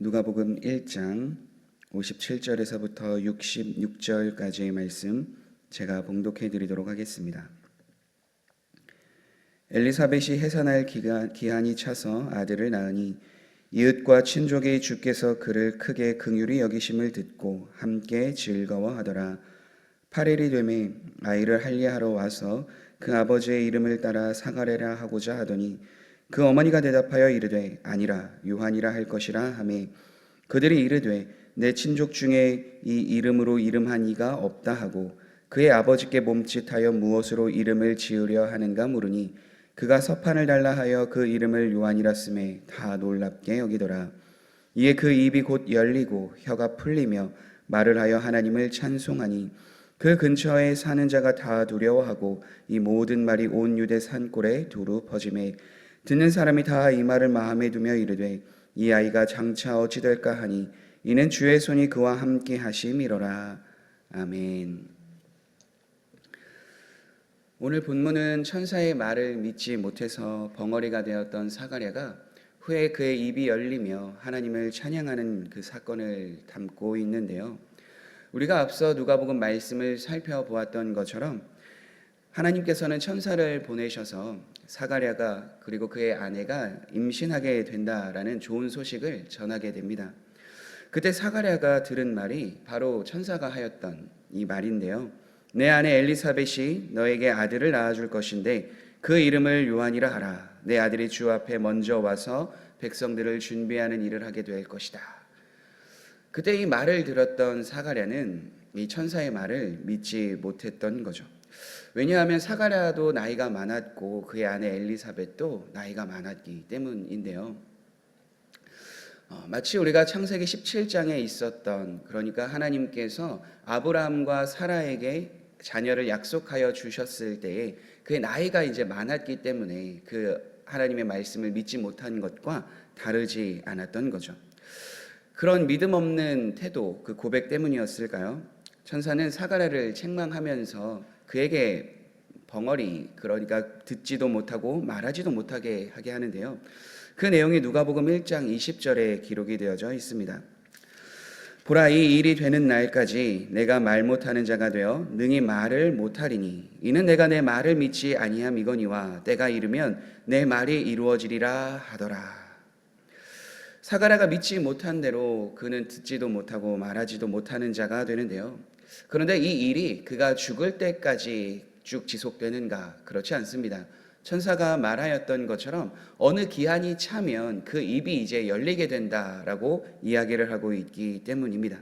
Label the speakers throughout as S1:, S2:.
S1: 누가복음 1장 57절에서부터 66절까지의 말씀 제가 봉독해 드리도록 하겠습니다. 엘리사벳이 해산할 기한이 차서 아들을 낳으니 이웃과 친족이 주께서 그를 크게 긍휼히 여기심을 듣고 함께 즐거워하더라. 8일이 되매 아이를 할례하러 와서 그 아버지의 이름을 따라 사가랴라 하고자 하더니 그 어머니가 대답하여 이르되 아니라 요한이라 할 것이라 하매 그들이 이르되 내 친족 중에 이 이름으로 이름한 이가 없다 하고 그의 아버지께 몸짓하여 무엇으로 이름을 지으려 하는가 물으니 그가 서판을 달라 하여 그 이름을 요한이라 쓰매 다 놀랍게 여기더라. 이에 그 입이 곧 열리고 혀가 풀리며 말을 하여 하나님을 찬송하니 그 근처에 사는 자가 다 두려워하고 이 모든 말이 온 유대 산골에 두루 퍼지매 듣는 사람이 다 이 말을 마음에 두며 이르되 이 아이가 장차 어찌 될까 하니 이는 주의 손이 그와 함께 하심이로라. 아멘. 오늘 본문은 천사의 말을 믿지 못해서 벙어리가 되었던 사가랴가 후에 그의 입이 열리며 하나님을 찬양하는 그 사건을 담고 있는데요. 우리가 앞서 누가복음 말씀을 살펴보았던 것처럼 하나님께서는 천사를 보내셔서 사가랴가 그리고 그의 아내가 임신하게 된다라는 좋은 소식을 전하게 됩니다. 그때 사가랴가 들은 말이 바로 천사가 하였던 이 말인데요. 내 아내 엘리사벳이 너에게 아들을 낳아줄 것인데 그 이름을 요한이라 하라. 내 아들이 주 앞에 먼저 와서 백성들을 준비하는 일을 하게 될 것이다. 그때 이 말을 들었던 사가랴는 이 천사의 말을 믿지 못했던 거죠. 왜냐하면 사가랴도 나이가 많았고 그의 아내 엘리사벳도 나이가 많았기 때문인데요. 마치 우리가 창세기 17장에 있었던, 그러니까 하나님께서 아브라함과 사라에게 자녀를 약속하여 주셨을 때에 그의 나이가 이제 많았기 때문에 그 하나님의 말씀을 믿지 못한 것과 다르지 않았던 거죠. 그런 믿음 없는 태도, 그 고백 때문이었을까요? 천사는 사가랴를 책망하면서 그에게 벙어리, 그러니까 듣지도 못하고 말하지도 못하게 하게 하는데요. 그 내용이 누가복음 1장 20절에 기록이 되어져 있습니다. 보라, 이 일이 되는 날까지 내가 말 못하는 자가 되어 능히 말을 못하리니 이는 내가 내 말을 믿지 아니함이거니와 때가 이르면 내 말이 이루어지리라 하더라. 사가랴가 믿지 못한 대로 그는 듣지도 못하고 말하지도 못하는 자가 되는데요. 그런데 이 일이 그가 죽을 때까지 쭉 지속되는가? 그렇지 않습니다. 천사가 말하였던 것처럼 어느 기한이 차면 그 입이 이제 열리게 된다라고 이야기를 하고 있기 때문입니다.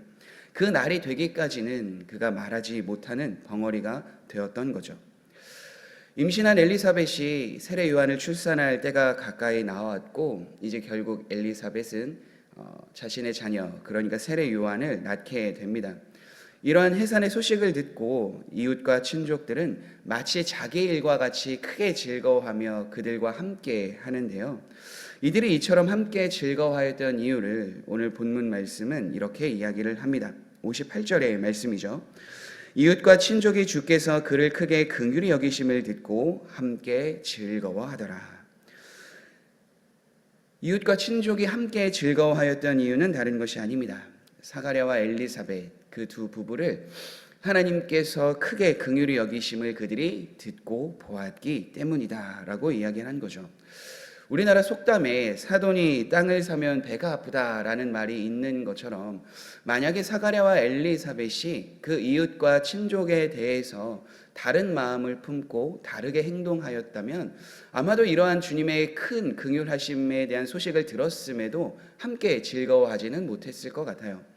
S1: 그 날이 되기까지는 그가 말하지 못하는 벙어리가 되었던 거죠. 임신한 엘리사벳이 세례 요한을 출산할 때가 가까이 나왔고 이제 결국 엘리사벳은 자신의 자녀, 그러니까 세례 요한을 낳게 됩니다. 이러한 해산의 소식을 듣고 이웃과 친족들은 마치 자기 일과 같이 크게 즐거워하며 그들과 함께 하는데요. 이들이 이처럼 함께 즐거워하였던 이유를 오늘 본문 말씀은 이렇게 이야기를 합니다. 58절의 말씀이죠. 이웃과 친족이 주께서 그를 크게 긍휼히 여기심을 듣고 함께 즐거워하더라. 이웃과 친족이 함께 즐거워하였던 이유는 다른 것이 아닙니다. 사가랴와 엘리사벳 그 두 부부를 하나님께서 크게 긍휼히 여기심을 그들이 듣고 보았기 때문이다라고 이야기한 거죠. 우리나라 속담에 사돈이 땅을 사면 배가 아프다라는 말이 있는 것처럼 만약에 사가랴와 엘리사벳이 그 이웃과 친족에 대해서 다른 마음을 품고 다르게 행동하였다면 아마도 이러한 주님의 큰 긍휼하심에 대한 소식을 들었음에도 함께 즐거워하지는 못했을 것 같아요.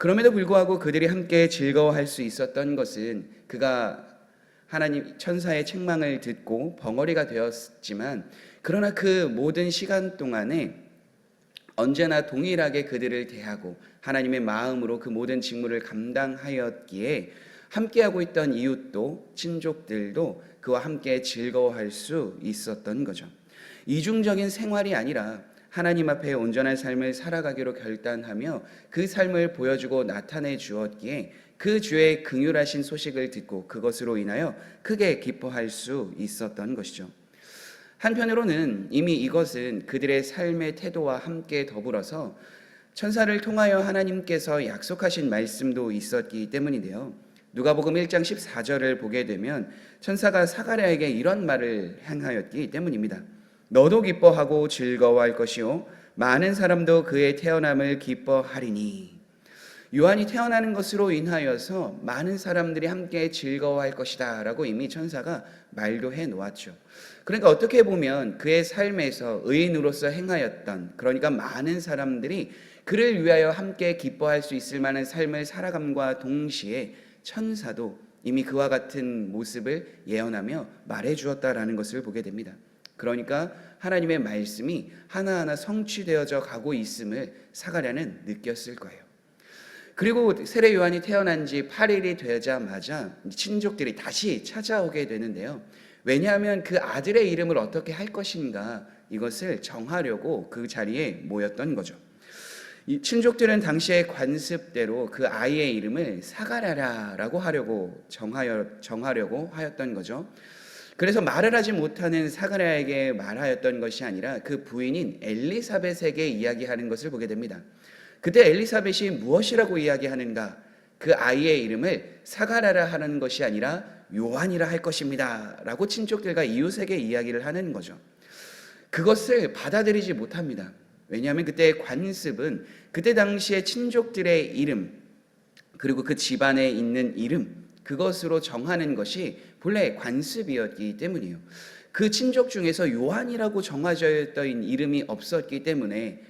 S1: 그럼에도 불구하고 그들이 함께 즐거워할 수 있었던 것은 그가 하나님 천사의 책망을 듣고 벙어리가 되었지만 그러나 그 모든 시간 동안에 언제나 동일하게 그들을 대하고 하나님의 마음으로 그 모든 직무를 감당하였기에 함께하고 있던 이웃도 친족들도 그와 함께 즐거워할 수 있었던 거죠. 이중적인 생활이 아니라 하나님 앞에 온전한 삶을 살아가기로 결단하며 그 삶을 보여주고 나타내 주었기에 그 주의 긍휼하신 소식을 듣고 그것으로 인하여 크게 기뻐할 수 있었던 것이죠. 한편으로는 이미 이것은 그들의 삶의 태도와 함께 더불어서 천사를 통하여 하나님께서 약속하신 말씀도 있었기 때문인데요. 누가복음 1장 14절을 보게 되면 천사가 사가랴에게 이런 말을 행하였기 때문입니다. 너도 기뻐하고 즐거워할 것이요 많은 사람도 그의 태어남을 기뻐하리니. 요한이 태어나는 것으로 인하여서 많은 사람들이 함께 즐거워할 것이다 라고 이미 천사가 말도 해 놓았죠. 그러니까 어떻게 보면 그의 삶에서 의인으로서 행하였던, 그러니까 많은 사람들이 그를 위하여 함께 기뻐할 수 있을 만한 삶을 살아감과 동시에 천사도 이미 그와 같은 모습을 예언하며 말해 주었다라는 것을 보게 됩니다. 그러니까 하나님의 말씀이 하나하나 성취되어져 가고 있음을 사가랴는 느꼈을 거예요. 그리고 세례 요한이 태어난 지 8일이 되자마자 친족들이 다시 찾아오게 되는데요. 왜냐하면 그 아들의 이름을 어떻게 할 것인가 이것을 정하려고 그 자리에 모였던 거죠. 이 친족들은 당시의 관습대로 그 아이의 이름을 사가랴라고 하려고 정하려고 하였던 거죠. 그래서 말을 하지 못하는 사가랴에게 말하였던 것이 아니라 그 부인인 엘리사벳에게 이야기하는 것을 보게 됩니다. 그때 엘리사벳이 무엇이라고 이야기하는가? 그 아이의 이름을 사가랴라 하는 것이 아니라 요한이라 할 것입니다 라고 친족들과 이웃에게 이야기를 하는 거죠. 그것을 받아들이지 못합니다. 왜냐하면 그때의 관습은 그때 당시에 친족들의 이름, 그리고 그 집안에 있는 이름, 그것으로 정하는 것이 본래 관습이었기 때문이에요. 그 친족 중에서 요한이라고 정해져 있던 이름이 없었기 때문에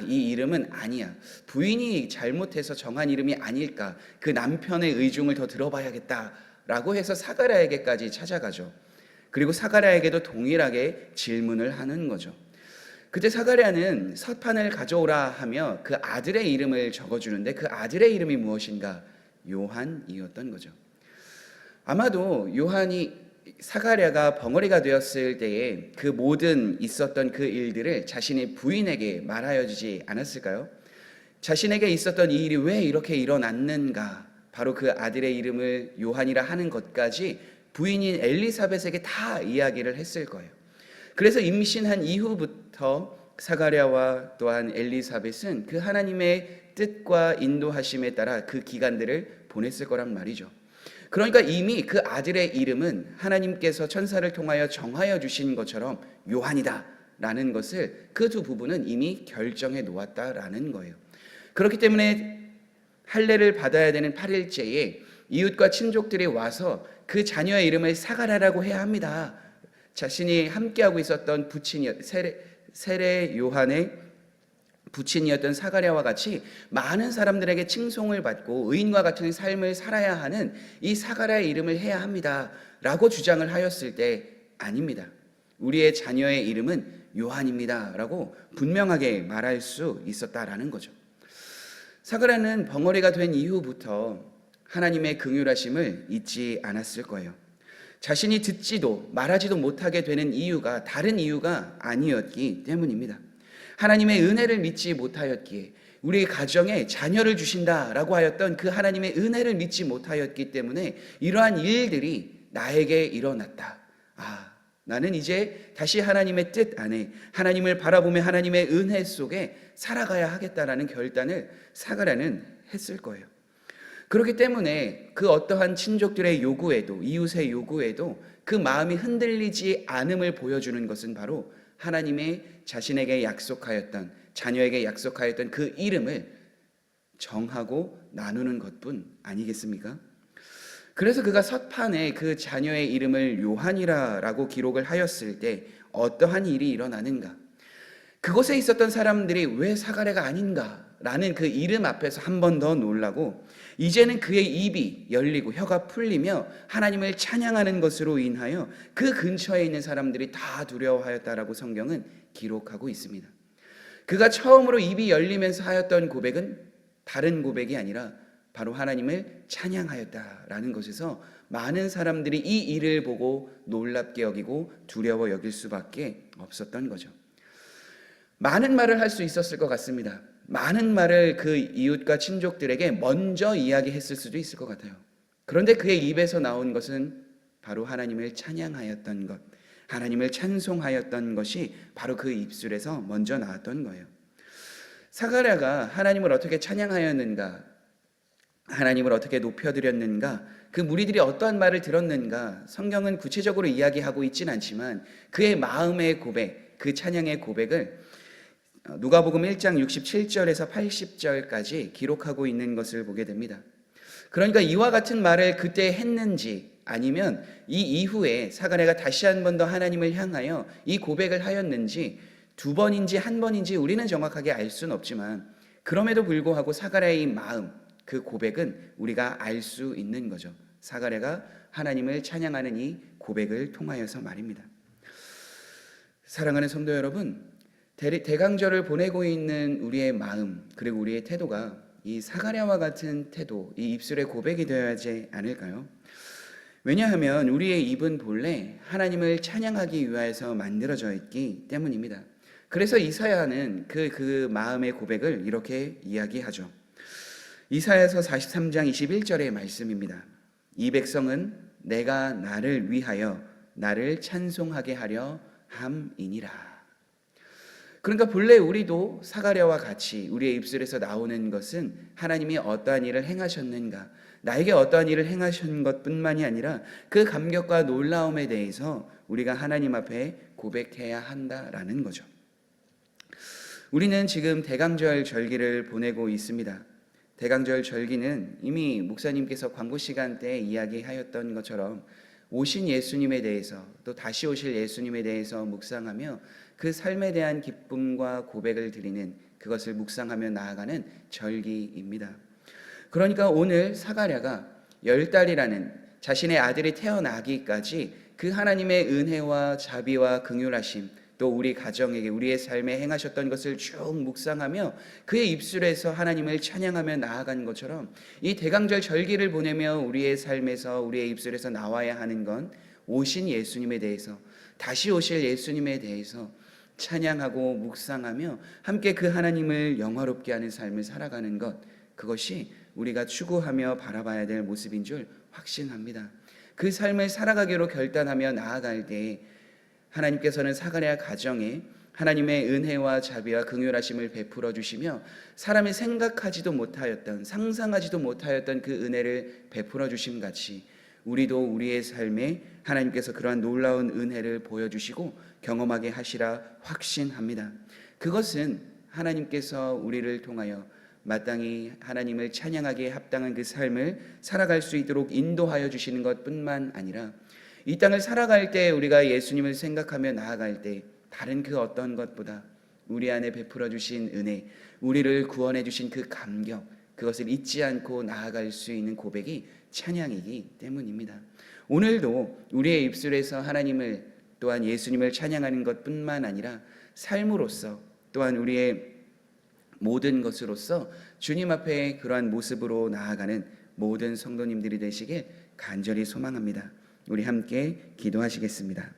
S1: 이 이름은 아니야, 부인이 잘못해서 정한 이름이 아닐까, 그 남편의 의중을 더 들어봐야겠다라고 해서 사가랴에게까지 찾아가죠. 그리고 사가랴에게도 동일하게 질문을 하는 거죠. 그때 사가랴는 서판을 가져오라 하며 그 아들의 이름을 적어주는데 그 아들의 이름이 무엇인가? 요한이었던 거죠. 아마도 사가랴가 벙어리가 되었을 때에 그 모든 있었던 그 일들을 자신의 부인에게 말하여 주지 않았을까요? 자신에게 있었던 이 일이 왜 이렇게 일어났는가, 바로 그 아들의 이름을 요한이라 하는 것까지 부인인 엘리사벳에게 다 이야기를 했을 거예요. 그래서 임신한 이후부터 사가랴와 또한 엘리사벳은 그 하나님의 뜻과 인도하심에 따라 그 기간들을 보냈을 거란 말이죠. 그러니까 이미 그 아들의 이름은 하나님께서 천사를 통하여 정하여 주신 것처럼 요한이다 라는 것을 그 두 부부는 이미 결정해 놓았다라는 거예요. 그렇기 때문에 할례를 받아야 되는 8일째에 이웃과 친족들이 와서 그 자녀의 이름을 사가랴라고 해야 합니다. 자신이 함께하고 있었던 세례 요한의 부친이었던 사가랴와 같이 많은 사람들에게 칭송을 받고 의인과 같은 삶을 살아야 하는 이 사가랴의 이름을 해야 합니다 라고 주장을 하였을 때 아닙니다. 우리의 자녀의 이름은 요한입니다 라고 분명하게 말할 수 있었다라는 거죠. 사가랴는 벙어리가 된 이후부터 하나님의 긍휼하심을 잊지 않았을 거예요. 자신이 듣지도 말하지도 못하게 되는 이유가 다른 이유가 아니었기 때문입니다. 하나님의 은혜를 믿지 못하였기에, 우리 가정에 자녀를 주신다라고 하였던 그 하나님의 은혜를 믿지 못하였기 때문에 이러한 일들이 나에게 일어났다. 나는 이제 다시 하나님의 뜻 안에 하나님을 바라보며 하나님의 은혜 속에 살아가야 하겠다라는 결단을 사가랴는 했을 거예요. 그렇기 때문에 그 어떠한 친족들의 요구에도, 이웃의 요구에도 그 마음이 흔들리지 않음을 보여주는 것은 바로 하나님의 자신에게 약속하였던, 자녀에게 약속하였던 그 이름을 정하고 나누는 것뿐 아니겠습니까? 그래서 그가 서판에 그 자녀의 이름을 요한이라고 기록을 하였을 때 어떠한 일이 일어나는가? 그곳에 있었던 사람들이 왜 사가랴가 아닌가라는 그 이름 앞에서 한 번 더 놀라고, 이제는 그의 입이 열리고 혀가 풀리며 하나님을 찬양하는 것으로 인하여 그 근처에 있는 사람들이 다 두려워하였다라고 성경은 기록하고 있습니다. 그가 처음으로 입이 열리면서 하였던 고백은 다른 고백이 아니라 바로 하나님을 찬양하였다라는 것에서 많은 사람들이 이 일을 보고 놀랍게 여기고 두려워 여길 수밖에 없었던 거죠. 많은 말을 할 수 있었을 것 같습니다. 많은 말을 그 이웃과 친족들에게 먼저 이야기했을 수도 있을 것 같아요. 그런데 그의 입에서 나온 것은 바로 하나님을 찬양하였던 것, 하나님을 찬송하였던 것이 바로 그 입술에서 먼저 나왔던 거예요. 사가랴가 하나님을 어떻게 찬양하였는가, 하나님을 어떻게 높여드렸는가, 그 무리들이 어떠한 말을 들었는가, 성경은 구체적으로 이야기하고 있진 않지만 그의 마음의 고백, 그 찬양의 고백을 누가복음 1장 67절에서 80절까지 기록하고 있는 것을 보게 됩니다. 그러니까 이와 같은 말을 그때 했는지, 아니면 이 이후에 사가랴가 다시 한 번 더 하나님을 향하여 이 고백을 하였는지, 두 번인지 한 번인지 우리는 정확하게 알 수는 없지만, 그럼에도 불구하고 사가랴의 이 마음, 그 고백은 우리가 알 수 있는 거죠. 사가랴가 하나님을 찬양하는 이 고백을 통하여서 말입니다. 사랑하는 성도 여러분, 대강절을 보내고 있는 우리의 마음, 그리고 우리의 태도가 이 사가랴와 같은 태도, 이 입술의 고백이 되어야 하지 않을까요? 왜냐하면 우리의 입은 본래 하나님을 찬양하기 위하여서 만들어져 있기 때문입니다. 그래서 이사야는 그 마음의 고백을 이렇게 이야기하죠. 이사야서 43장 21절의 말씀입니다. 이 백성은 내가 나를 위하여 나를 찬송하게 하려 함이니라. 그러니까 본래 우리도 사가랴와 같이 우리의 입술에서 나오는 것은 하나님이 어떠한 일을 행하셨는가, 나에게 어떠한 일을 행하신 것뿐만이 아니라 그 감격과 놀라움에 대해서 우리가 하나님 앞에 고백해야 한다라는 거죠. 우리는 지금 대강절 절기를 보내고 있습니다. 대강절 절기는 이미 목사님께서 광고 시간 때 이야기하였던 것처럼 오신 예수님에 대해서, 또 다시 오실 예수님에 대해서 묵상하며 그 삶에 대한 기쁨과 고백을 드리는, 그것을 묵상하며 나아가는 절기입니다. 그러니까 오늘 사가랴가 10달이라는 자신의 아들이 태어나기까지 그 하나님의 은혜와 자비와 긍휼하심, 또 우리 가정에게, 우리의 삶에 행하셨던 것을 쭉 묵상하며 그의 입술에서 하나님을 찬양하며 나아간 것처럼, 이 대강절 절기를 보내며 우리의 삶에서, 우리의 입술에서 나와야 하는 건 오신 예수님에 대해서, 다시 오실 예수님에 대해서 찬양하고 묵상하며 함께 그 하나님을 영화롭게 하는 삶을 살아가는 것, 그것이 우리가 추구하며 바라봐야 될 모습인 줄 확신합니다. 그 삶을 살아가기로 결단하며 나아갈 때 하나님께서는 사가랴 가정에 하나님의 은혜와 자비와 긍휼하심을 베풀어 주시며 사람이 생각하지도 못하였던, 상상하지도 못하였던 그 은혜를 베풀어 주심 같이 우리도 우리의 삶에 하나님께서 그러한 놀라운 은혜를 보여주시고 경험하게 하시라 확신합니다. 그것은 하나님께서 우리를 통하여 마땅히 하나님을 찬양하기에 합당한 그 삶을 살아갈 수 있도록 인도하여 주시는 것뿐만 아니라, 이 땅을 살아갈 때 우리가 예수님을 생각하며 나아갈 때 다른 그 어떤 것보다 우리 안에 베풀어 주신 은혜, 우리를 구원해 주신 그 감격, 그것을 잊지 않고 나아갈 수 있는 고백이 찬양이기 때문입니다. 오늘도 우리의 입술에서 하나님을, 또한 예수님을 찬양하는 것뿐만 아니라 삶으로서, 또한 우리의 모든 것으로서 주님 앞에 그러한 모습으로 나아가는 모든 성도님들이 되시길 간절히 소망합니다. 우리 함께 기도하시겠습니다.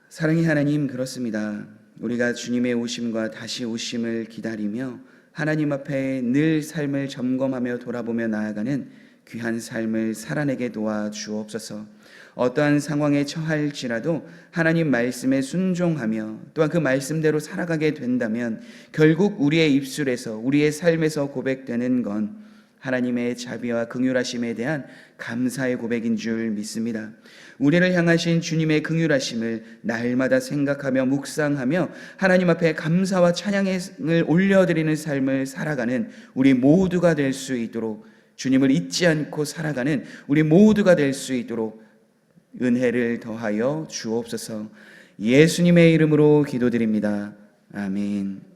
S1: 사랑의 하나님, 그렇습니다. 우리가 주님의 오심과 다시 오심을 기다리며 하나님 앞에 늘 삶을 점검하며 돌아보며 나아가는 귀한 삶을 살아내게 도와 주옵소서. 어떠한 상황에 처할지라도 하나님 말씀에 순종하며 또한 그 말씀대로 살아가게 된다면 결국 우리의 입술에서, 우리의 삶에서 고백되는 건 하나님의 자비와 긍휼하심에 대한 감사의 고백인 줄 믿습니다. 우리를 향하신 주님의 긍휼하심을 날마다 생각하며 묵상하며 하나님 앞에 감사와 찬양을 올려드리는 삶을 살아가는 우리 모두가 될 수 있도록, 주님을 잊지 않고 살아가는 우리 모두가 될 수 있도록 은혜를 더하여 주옵소서. 예수님의 이름으로 기도드립니다. 아멘.